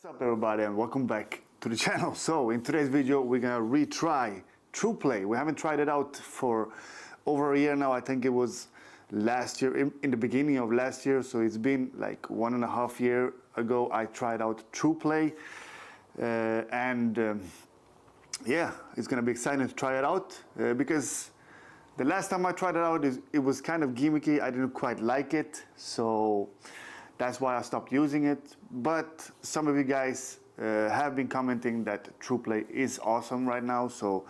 What's up everybody and welcome back to the channel. So in today's video we're gonna retry Trueplay. We haven't tried it out for over a year now. I think it was last year, in the beginning of last year, so it's been like 1.5 years ago I tried out Trueplay, yeah, it's gonna be exciting to try it out because the last time I tried it out it was kind of gimmicky. I didn't quite like it, so that's why I stopped using it. But some of you guys have been commenting that Trueplay is awesome right now, so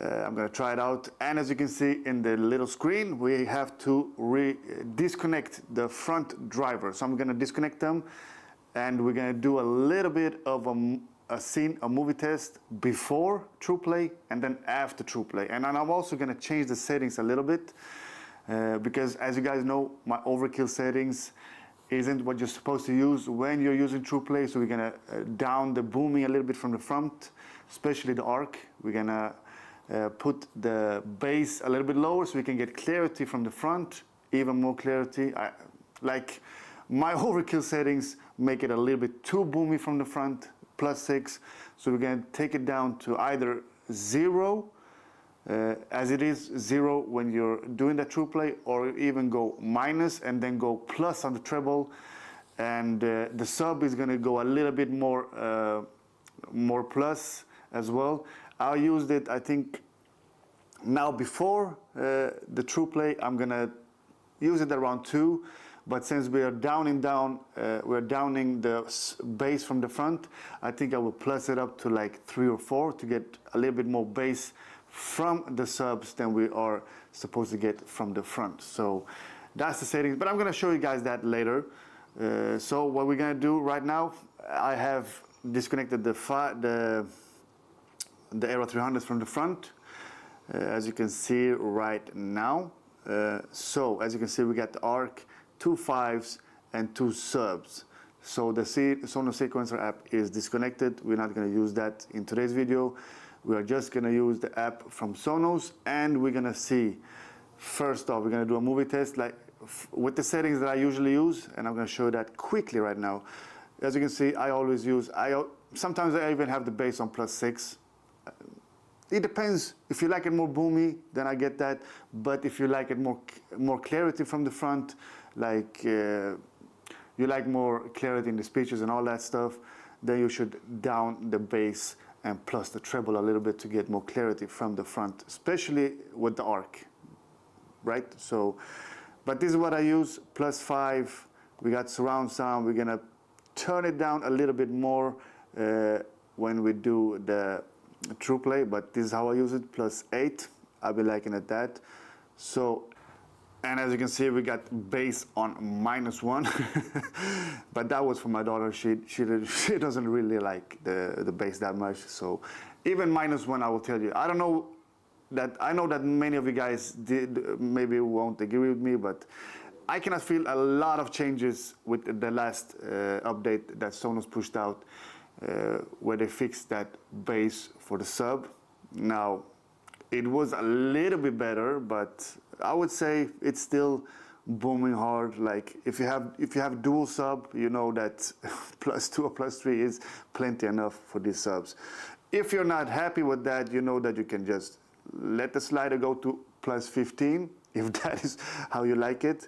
I'm gonna try it out. And as you can see in the little screen, we have to disconnect the front driver. So I'm gonna disconnect them, and we're gonna do a little bit of a movie test before Trueplay and then after Trueplay. And then I'm also gonna change the settings a little bit because, as you guys know, my overkill settings isn't what you're supposed to use when you're using Trueplay. So we're gonna down the booming a little bit from the front, especially the arc. We're gonna put the bass a little bit lower so we can get clarity from the front, even more clarity. Like my overkill settings make it a little bit too boomy from the front, +6. So we're gonna take it down to either 0, as it is 0 when you're doing the Trueplay, or even go minus and then go plus on the treble. And the sub is going to go a little bit more plus as well. I used it, I think, now before the Trueplay. I'm going to use it around 2, but since we are downing the bass from the front, I think I will plus it up to like 3 or 4 to get a little bit more bass from the subs than we are supposed to get from the front. So that's the settings, but I'm going to show you guys that later. So what we're going to do right now, I have disconnected the Aero 300s from the front, as you can see right now. So as you can see, we got the arc, 2 5s and 2 subs. So the Sonos Sequencer app is disconnected. We're not going to use that in today's video. We are just going to use the app from Sonos, and we're going to see, first off, we're going to do a movie test like with the settings that I usually use, and I'm going to show you that quickly right now. As you can see, I always use, sometimes I even have the bass on +6. It depends. If you like it more boomy, then I get that. But if you like it more clarity from the front, like you like more clarity in the speeches and all that stuff, then you should down the bass and plus the treble a little bit to get more clarity from the front, especially with the arc, right? So, but this is what I use, +5. We got surround sound. We're gonna turn it down a little bit more when we do the Trueplay, but this is how I use it, +8. I'll be liking it that. So, and as you can see, we got bass on -1, but that was for my daughter. She doesn't really like the bass that much. So even -1, I will tell you. I know that many of you guys maybe won't agree with me, but I cannot feel a lot of changes with the last update that Sonos pushed out, where they fixed that bass for the sub. Now, it was a little bit better, but I would say it's still booming hard. Like if you have dual sub, you know that +2 or +3 is plenty enough for these subs. If you're not happy with that, you know that you can just let the slider go to +15 if that is how you like it.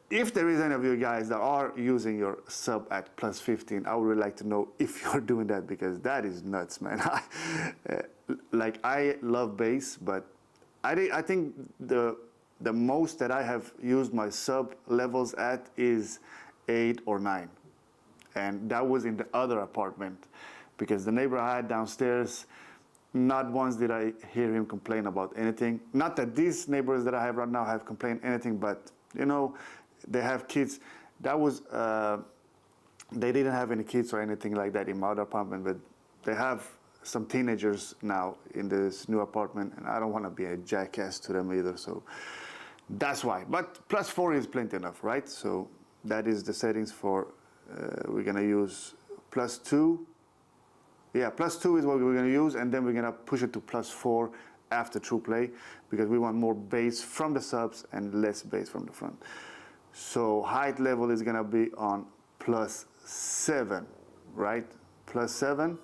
If there is any of you guys that are using your sub at +15, I would really like to know if you're doing that, because that is nuts, man. Like, I love bass, but I think the most that I have used my sub levels at is 8 or 9, and that was in the other apartment, because the neighbor I had downstairs, not once did I hear him complain about anything. Not that these neighbors that I have right now have complained anything, but you know, they have kids. That was they didn't have any kids or anything like that in my other apartment, but they have some teenagers now in this new apartment, and I don't want to be a jackass to them either, so that's why. But +4 is plenty enough, right? So that is the settings for we're gonna use +2. Yeah, +2 is what we're gonna use, and then we're gonna push it to +4 after Trueplay, because we want more bass from the subs and less bass from the front. So height level is gonna be on +7. right? +7.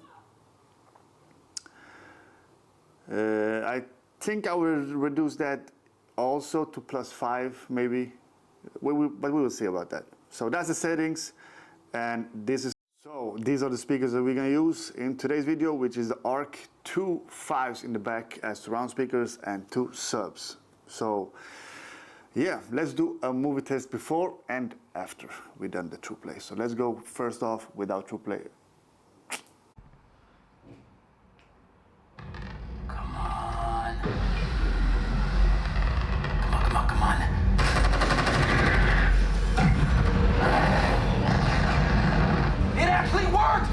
I think I will reduce that also to +5 maybe, but we will see about that. So that's the settings, and these are the speakers that we're gonna use in today's video, which is the ARC, 2 5s in the back as surround speakers and 2 subs. So yeah, let's do a movie test before and after we've done the Trueplay. So let's go first off without Trueplay. Come on. It actually worked!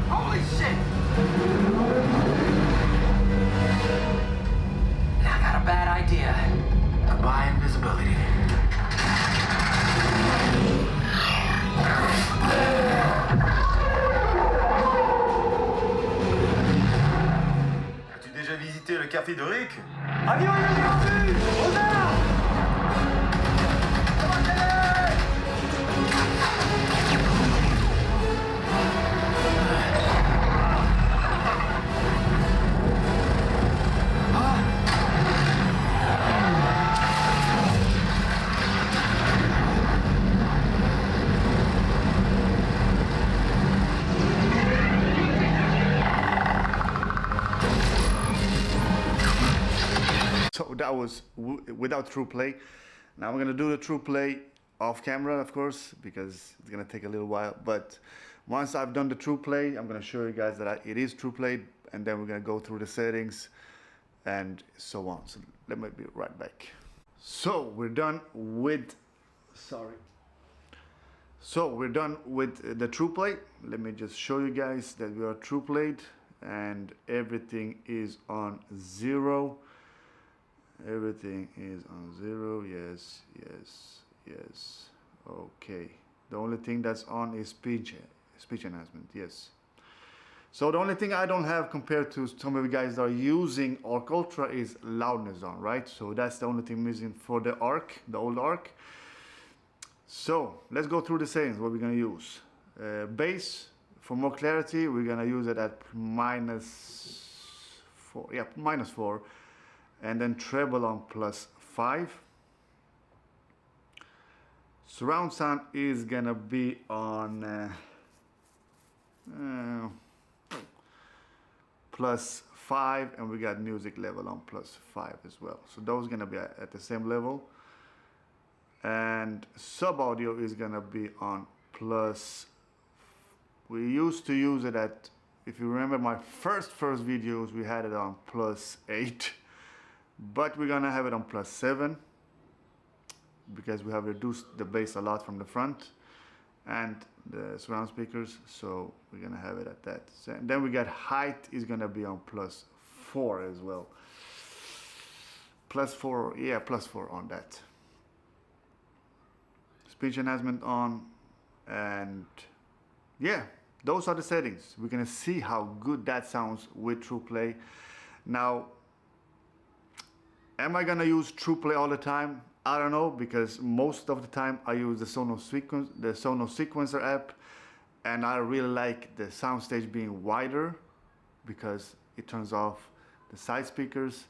Holy shit! I got a bad idea. Goodbye, invisibility. As-tu déjà visité le café de Rick? Avion inattendu! Aux armes! So that was without Trueplay. Now we're gonna do the Trueplay off camera, of course, because it's gonna take a little while. But once I've done the Trueplay, I'm gonna show you guys that it is Trueplay, and then we're gonna go through the settings and so on. So let me be right back. So we're done with, So we're done with the Trueplay. Let me just show you guys that we are Trueplayed and everything is on 0. Everything is on 0. Yes. Okay. The only thing that's on is speech enhancement. Yes. So the only thing I don't have compared to some of you guys that are using ARC Ultra is loudness on, right? So that's the only thing missing for the ARC, the old ARC. So let's go through the settings. What we're gonna use. Bass, for more clarity, we're gonna use it at -4. Yeah, -4. And then treble on +5. Surround sound is gonna be on +5, and we got music level on +5 as well. So those gonna be at the same level. And sub audio is gonna be on We used to use it at, if you remember my first videos, we had it on +8. But we're gonna have it on +7 because we have reduced the bass a lot from the front and the surround speakers, so we're gonna have it at that. So, and then we got height is gonna be on +4 as well. +4, yeah, +4 on that. Speech enhancement on, and yeah, those are the settings. We're gonna see how good that sounds with Trueplay. Now, am I gonna use Trueplay all the time? I don't know, because most of the time I use the Sonos Sequencer app, and I really like the soundstage being wider because it turns off the side speakers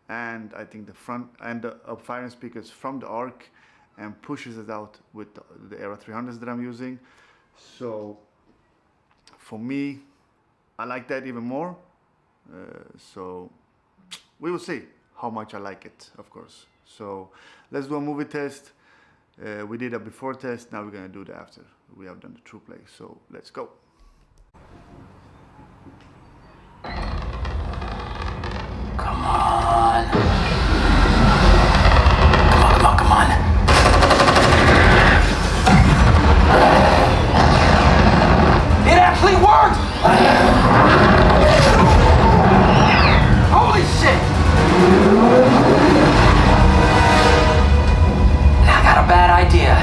and I think the front and the up-firing speakers from the ARC and pushes it out with the Era 300s that I'm using. So for me, I like that even more. So we will see how much I like it, of course. So let's do a movie test. We did a before test, now we're gonna do the after. We have done the Trueplay, so let's go. Come on. Come on. It actually worked! Holy shit! I got a bad idea.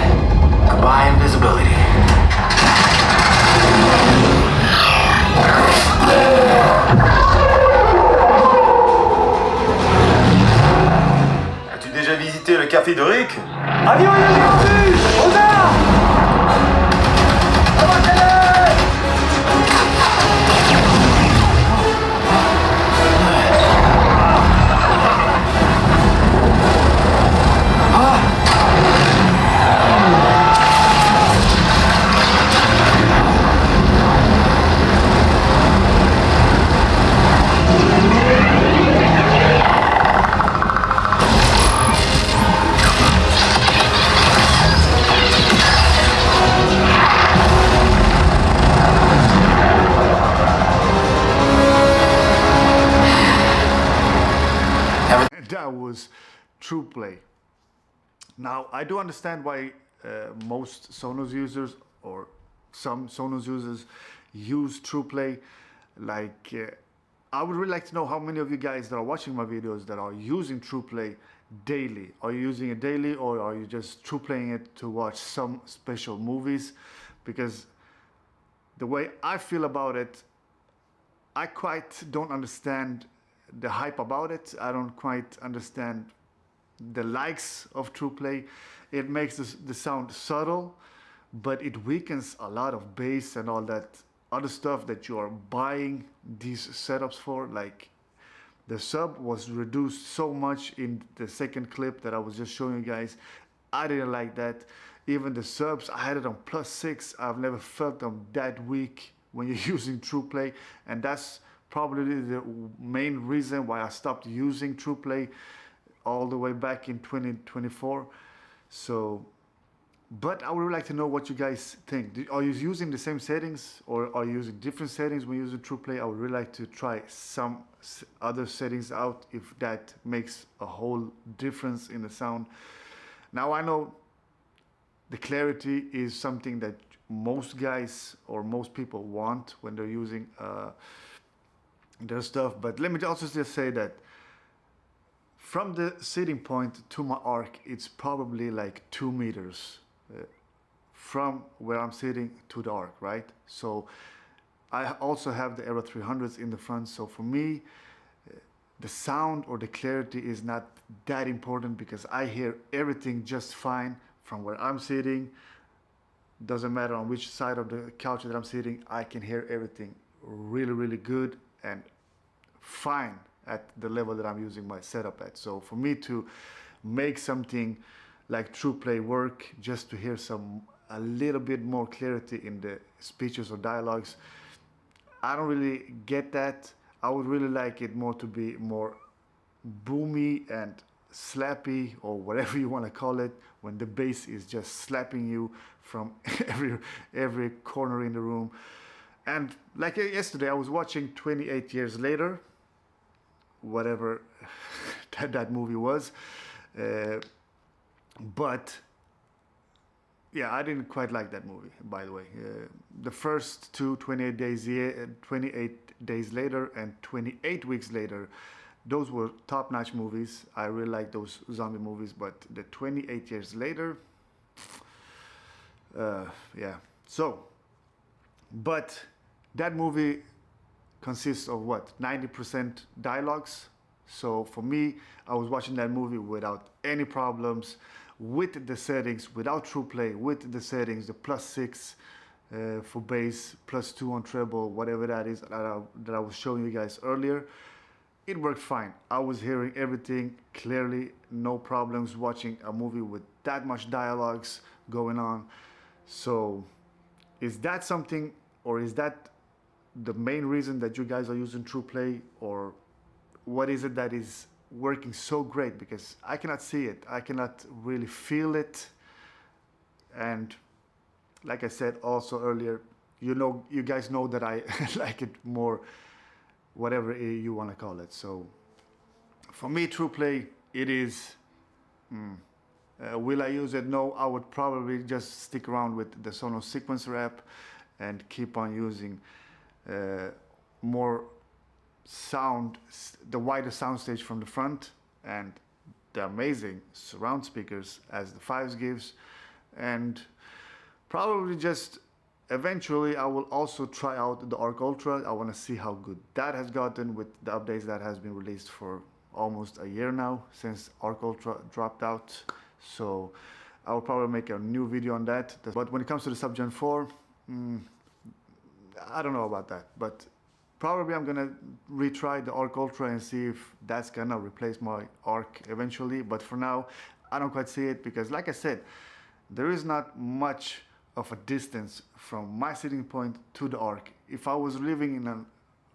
Goodbye, invisibility. Trueplay. Now, I do understand why most Sonos users or some Sonos users use Trueplay. Like, I would really like to know how many of you guys that are watching my videos that are using Trueplay daily. Are you using it daily, or are you just Trueplaying it to watch some special movies? Because the way I feel about it, I quite don't understand the hype about it. I don't quite understand the likes of Trueplay. It makes the sound subtle, but it weakens a lot of bass and all that other stuff that you are buying these setups for. Like, the sub was reduced so much in the second clip that I was just showing you guys. I didn't like that. Even the subs, I had it on +6. I've never felt them that weak when you're using Trueplay, and that's probably the main reason why I stopped using Trueplay all the way back in 2024. So, but I would really like to know what you guys think. Are you using the same settings, or are you using different settings when using Trueplay? I would really like to try some other settings out if that makes a whole difference in the sound. Now, I know the clarity is something that most guys or most people want when they're using their stuff, but let me also just say that from the sitting point to my arc, it's probably like 2 meters from where I'm sitting to the arc, right? So I also have the Era 300s in the front. So for me, the sound or the clarity is not that important because I hear everything just fine from where I'm sitting. Doesn't matter on which side of the couch that I'm sitting, I can hear everything really, really good and fine at the level that I'm using my setup at. So for me to make something like Trueplay work, just to hear a little bit more clarity in the speeches or dialogues, I don't really get that. I would really like it more to be more boomy and slappy, or whatever you want to call it, when the bass is just slapping you from every corner in the room. And like yesterday, I was watching 28 Years Later, whatever that movie was. But yeah, I didn't quite like that movie, by the way. The first two, 28 Days Later and 28 Weeks Later, those were top-notch movies. I really like those zombie movies, but the 28 Years Later, yeah. So, but that movie consists of what, 90% dialogues. So for me, I was watching that movie without any problems, with the settings, without Trueplay, with the settings, the +6 for bass, +2 on treble, whatever that is that I was showing you guys earlier. It worked fine. I was hearing everything clearly, no problems watching a movie with that much dialogues going on. So is that something, or is that the main reason that you guys are using Trueplay, or what is it that is working so great? Because I cannot see it. I cannot really feel it. And like I said also earlier, you guys know that I like it more, whatever you want to call it. So for me, Trueplay, it is, will I use it? No, I would probably just stick around with the Sonos Sequencer app and keep on using more sound, the wider soundstage from the front, and the amazing surround speakers as the 5s gives. And probably just eventually I will also try out the Arc Ultra. I want to see how good that has gotten with the updates that has been released for almost a year now since Arc Ultra dropped out. So I will probably make a new video on that. But when it comes to the Sub Gen 4, I don't know about that. But probably I'm gonna retry the Arc Ultra and see if that's gonna replace my Arc eventually. But for now, I don't quite see it because, like I said, there is not much of a distance from my sitting point to the Arc. If I was living in a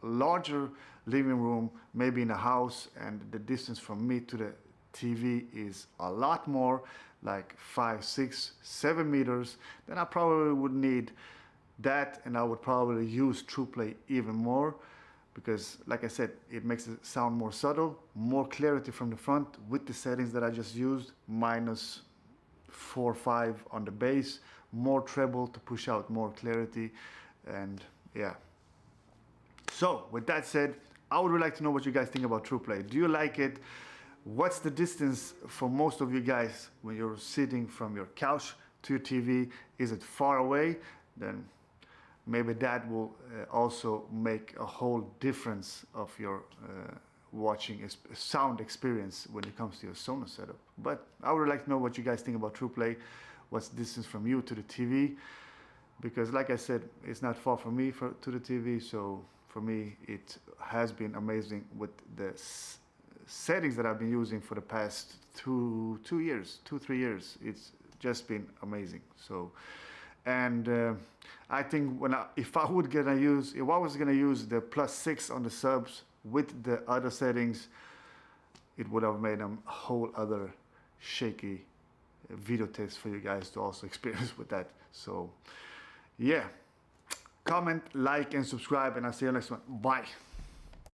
larger living room, maybe in a house, and the distance from me to the TV is a lot more, like 5, 6, 7 meters, then I probably would need that, and I would probably use Trueplay even more. because like I said, it makes it sound more subtle, more clarity from the front with the settings that I just used, minus 4 or 5 on the bass, more treble to push out more clarity, and yeah. So with that said, I would really like to know what you guys think about Trueplay. Do you like it? What's the distance for most of you guys when you're sitting from your couch to your TV? Is it far away? Then maybe that will also make a whole difference of your watching sound experience when it comes to your Sonos setup. But I would like to know what you guys think about Trueplay. What's the distance from you to the TV? Because like I said, it's not far from me to the TV, so for me it has been amazing with the settings that I've been using for the past 3 years. It's just been amazing. So, and I think if I was gonna use the +6 on the subs with the other settings, it would have made a whole other shaky video test for you guys to also experience with that. So, yeah. Comment, like, and subscribe, and I'll see you next one. Bye.